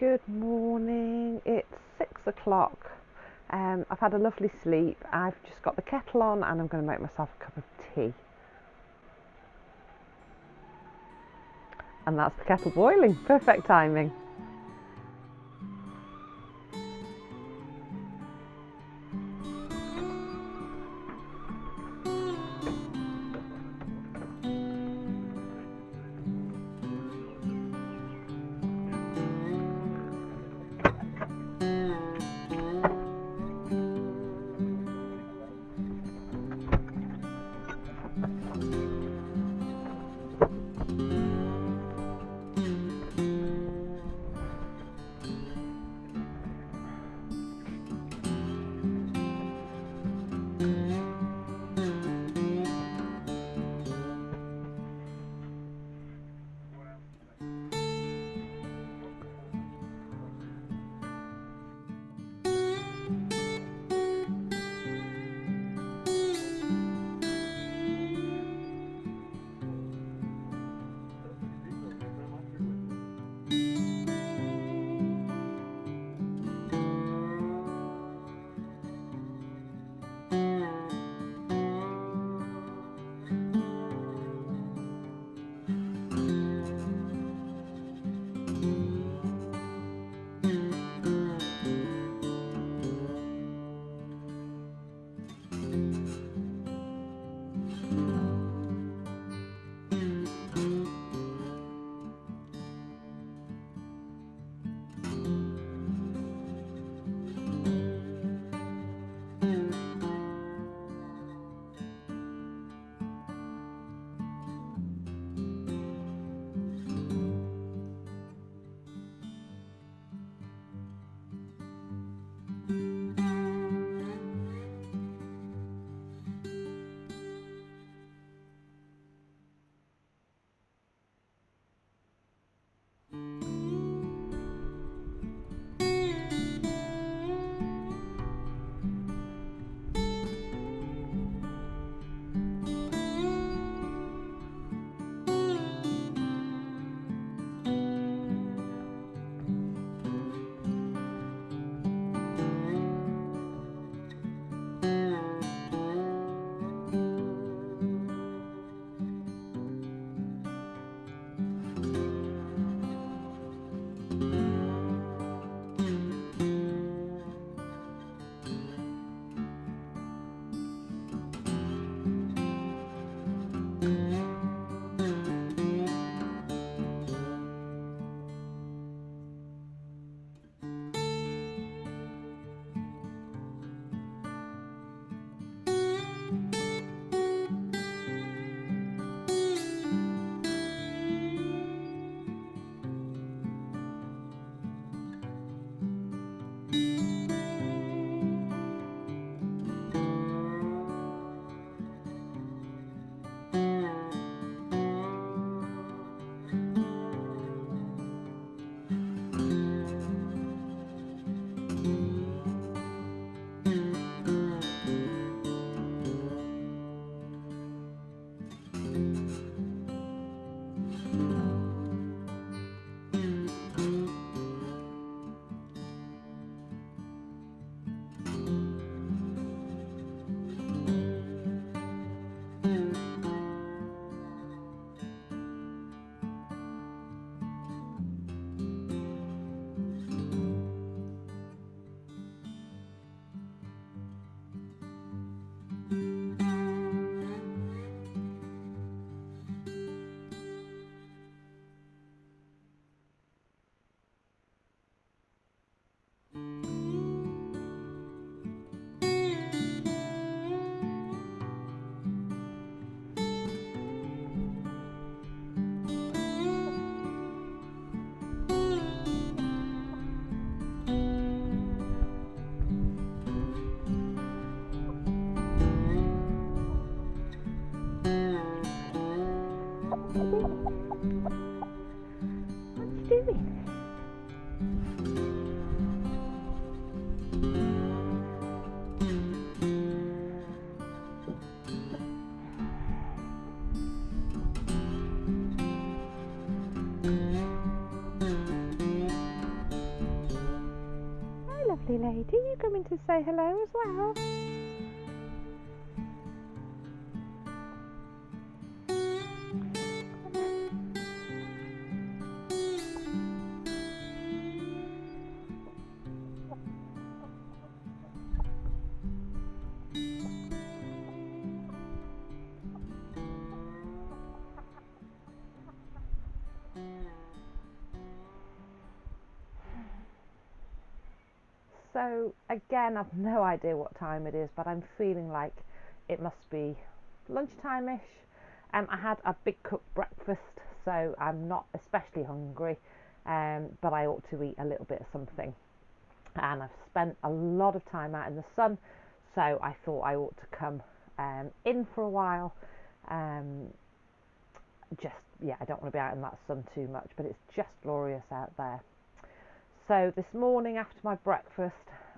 Good morning, it's 6 o'clock. I've had a lovely sleep. I've just got the kettle on and I'm going to make myself a cup of tea. And that's the kettle boiling, perfect timing. Are you coming to say hello as well? So again, I've no idea what time it is, but I'm feeling like it must be lunchtime-ish. I had a big cooked breakfast, so I'm not especially hungry, but I ought to eat a little bit of something. And I've spent a lot of time out in the sun, so I thought I ought to come in for a while. Yeah, I don't want to be out in that sun too much, but it's just glorious out there. So this morning after my breakfast,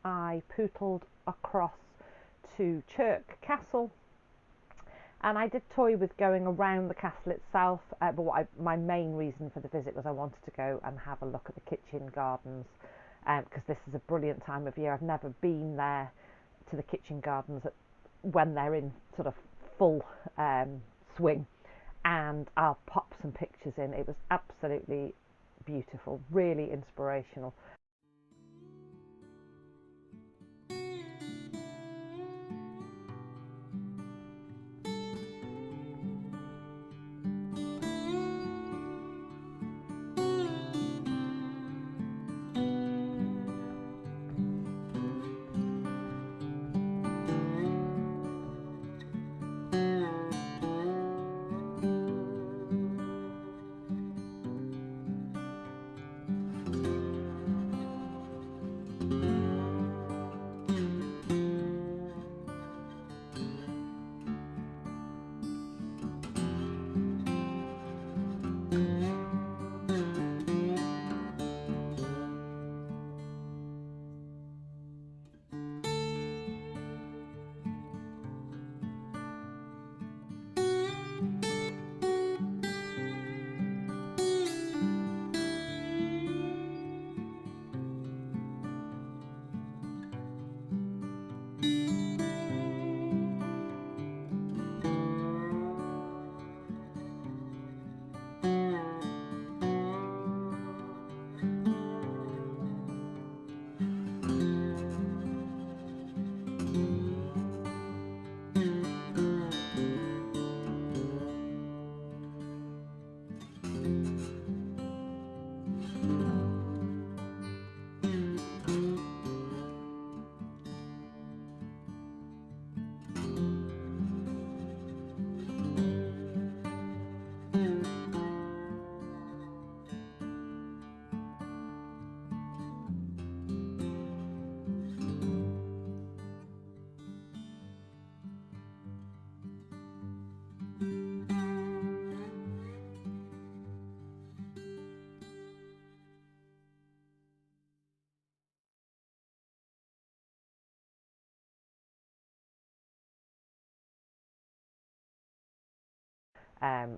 I pootled across to Chirk Castle, and I did toy with going around the castle itself, but my main reason for the visit was I wanted to go and have a look at the kitchen gardens, because this is a brilliant time of year. I've never been there to the kitchen gardens when they're in sort of full swing, and I'll pop some pictures in. It was absolutely beautiful, really inspirational.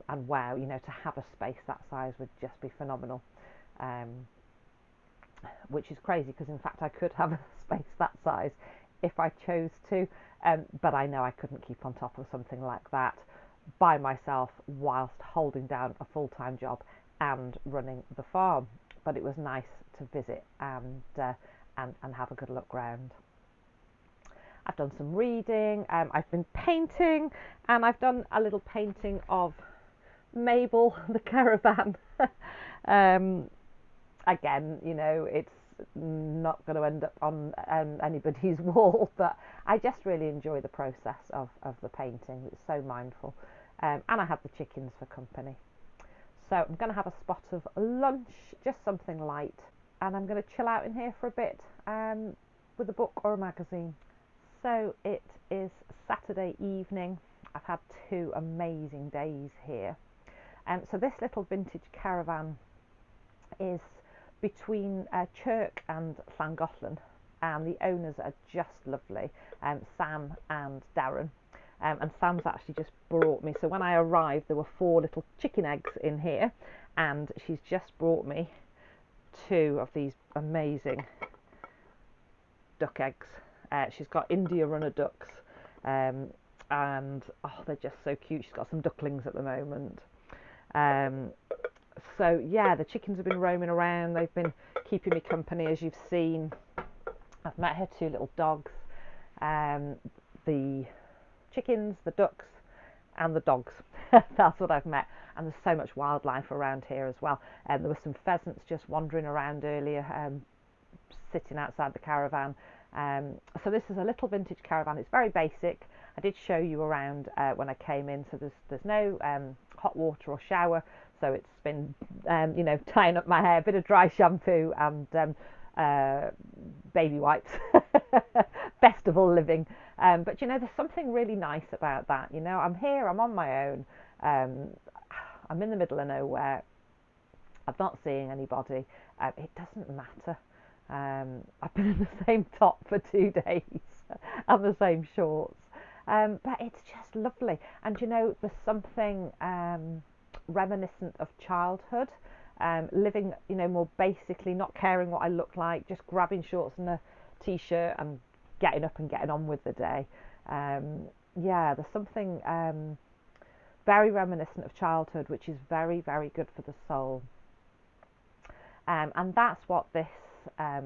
And wow, to have a space that size would just be phenomenal, which is crazy because in fact I could have a space that size if I chose to, but I know I couldn't keep on top of something like that by myself whilst holding down a full-time job and running the farm. But it was nice to visit and have a good look round. I've done some reading, I've been painting, and I've done a little painting of Mabel the caravan. Again, it's not going to end up on anybody's wall, but I just really enjoy the process of the painting. It's so mindful, and I have the chickens for company. So I'm going to have a spot of lunch, just something light, and I'm going to chill out in here for a bit with a book or a magazine. So it is Saturday evening. I've had 2 amazing days here. So this little vintage caravan is between Chirk and Llangollen, and the owners are just lovely, Sam and Darren. And Sam's actually just brought me, so when I arrived there were 4 little chicken eggs in here, and she's just brought me 2 of these amazing duck eggs. She's got India runner ducks, and oh, they're just so cute. She's got some ducklings at the moment. Um, so yeah, the chickens have been roaming around. They've been keeping me company, as you've seen. I've met her two little dogs, the chickens, the ducks, and the dogs. That's what I've met. And there's so much wildlife around here as well. There were some pheasants just wandering around earlier, sitting outside the caravan. So this is a little vintage caravan. It's very basic. I did show you around when I came in. So there's no hot water or shower. So it's been tying up my hair, a bit of dry shampoo, and baby wipes. Festival living. But there's something really nice about that. I'm here, I'm on my own. I'm in the middle of nowhere. I'm not seeing anybody. It doesn't matter. I've been in the same top for 2 days and the same shorts. But it's just lovely. And there's something reminiscent of childhood. Living, more basically, not caring what I look like, just grabbing shorts and a t-shirt and getting up and getting on with the day. There's something very reminiscent of childhood, which is very, very good for the soul. And that's what this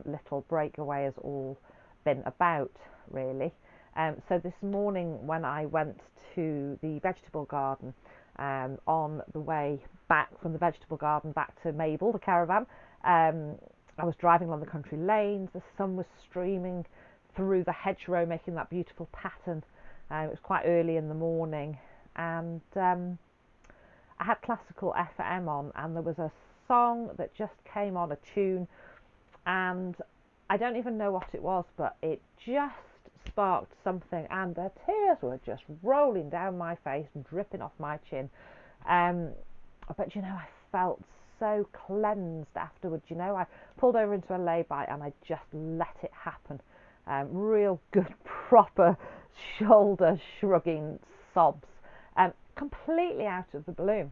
little breakaway has all been about, really. So this morning when I went to the vegetable garden, on the way back from the vegetable garden back to Mabel, the caravan, I was driving along the country lanes. The sun was streaming through the hedgerow, making that beautiful pattern. It was quite early in the morning, and I had classical FM on, and there was a song that just came on, a tune, and I don't even know what it was, but it just sparked something, and the tears were just rolling down my face and dripping off my chin. But I felt so cleansed afterwards. I pulled over into a lay-by and I just let it happen. Real good, proper shoulder shrugging sobs, completely out of the blue.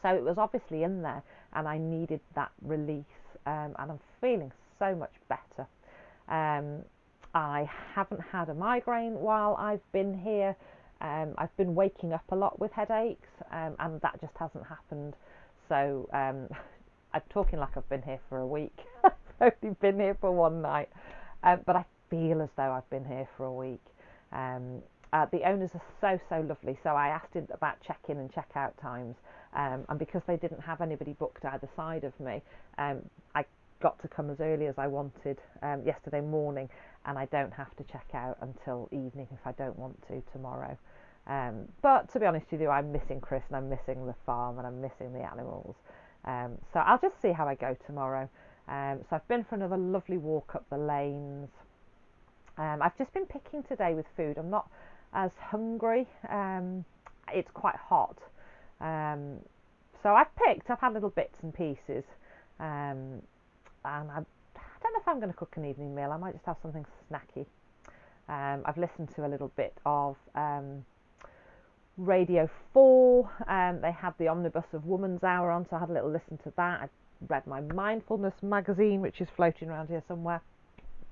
So it was obviously in there, and I needed that release, and I'm feeling so much better. I haven't had a migraine while I've been here. I've been waking up a lot with headaches, and that just hasn't happened. So I'm talking like I've been here for a week. I've only been here for one night, but I feel as though I've been here for a week. The owners are so lovely. So I asked him about check-in and check-out times, and because they didn't have anybody booked either side of me, I got to come as early as I wanted yesterday morning, and I don't have to check out until evening if I don't want to tomorrow. But to be honest with you, I'm missing Chris, and I'm missing the farm, and I'm missing the animals. So I'll just see how I go tomorrow. So I've been for another lovely walk up the lanes. I've just been picking today with food. I'm not as hungry. It's quite hot. So I've had little bits and pieces. And I don't know if I'm going to cook an evening meal. I might just have something snacky. I've listened to a little bit of Radio 4. They had the omnibus of Woman's Hour on, so I had a little listen to that. I read my mindfulness magazine, which is floating around here somewhere.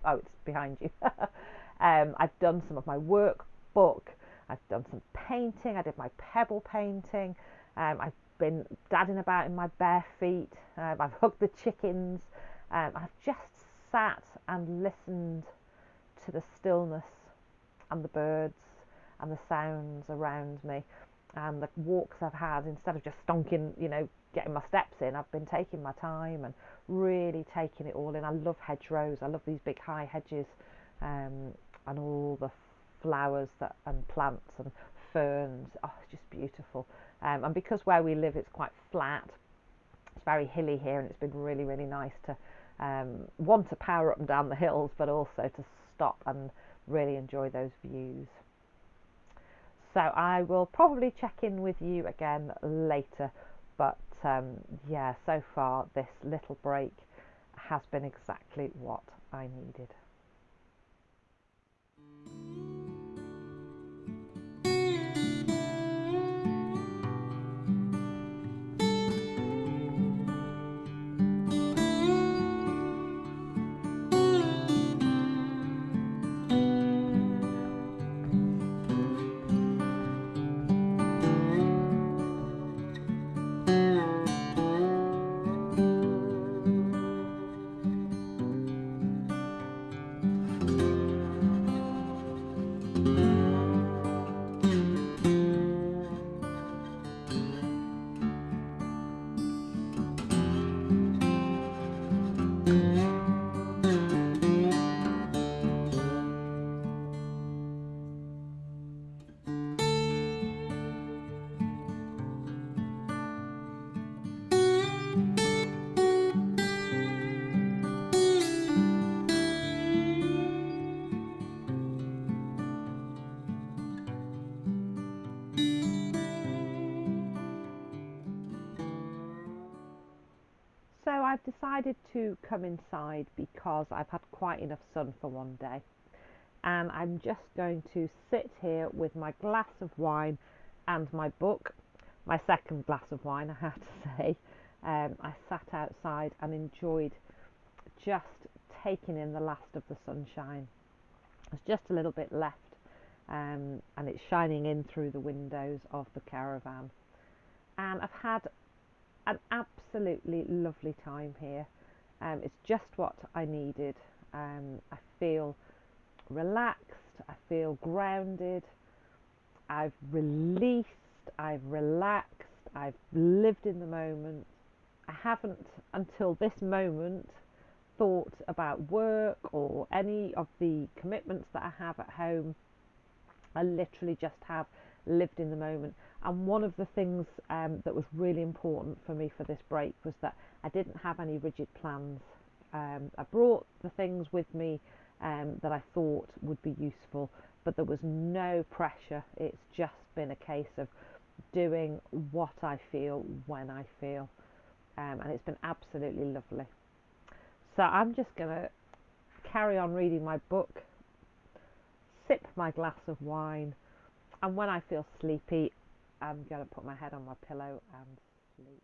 Oh, it's behind you. I've done some of my workbook. I've done some painting. I did my pebble painting. I've been dadding about in my bare feet. I've hugged the chickens. I've just sat and listened to the stillness and the birds and the sounds around me, and the walks I've had. Instead of just stonking, getting my steps in, I've been taking my time and really taking it all in. I love hedgerows. I love these big high hedges, and all the flowers and plants and ferns. Oh, it's just beautiful. And because where we live it's quite flat, it's very hilly here, and it's been really, really nice to want to power up and down the hills, but also to stop and really enjoy those views. So I will probably check in with you again later, but so far this little break has been exactly what I needed. decided to come inside because I've had quite enough sun for one day, and I'm just going to sit here with my glass of wine and my book, my second glass of wine, I have to say. I sat outside and enjoyed just taking in the last of the sunshine. There's just a little bit left, and it's shining in through the windows of the caravan. And I've had an absolutely lovely time here. It's just what I needed. I feel relaxed, I feel grounded, I've released, I've relaxed, I've lived in the moment. I haven't until this moment thought about work or any of the commitments that I have at home. I literally just have lived in the moment. And one of the things that was really important for me for this break was that I didn't have any rigid plans. I brought the things with me that I thought would be useful, but there was no pressure. It's just been a case of doing what I feel when I feel, and it's been absolutely lovely. So I'm just going to carry on reading my book, sip my glass of wine, and when I feel sleepy, I'm going to put my head on my pillow and sleep.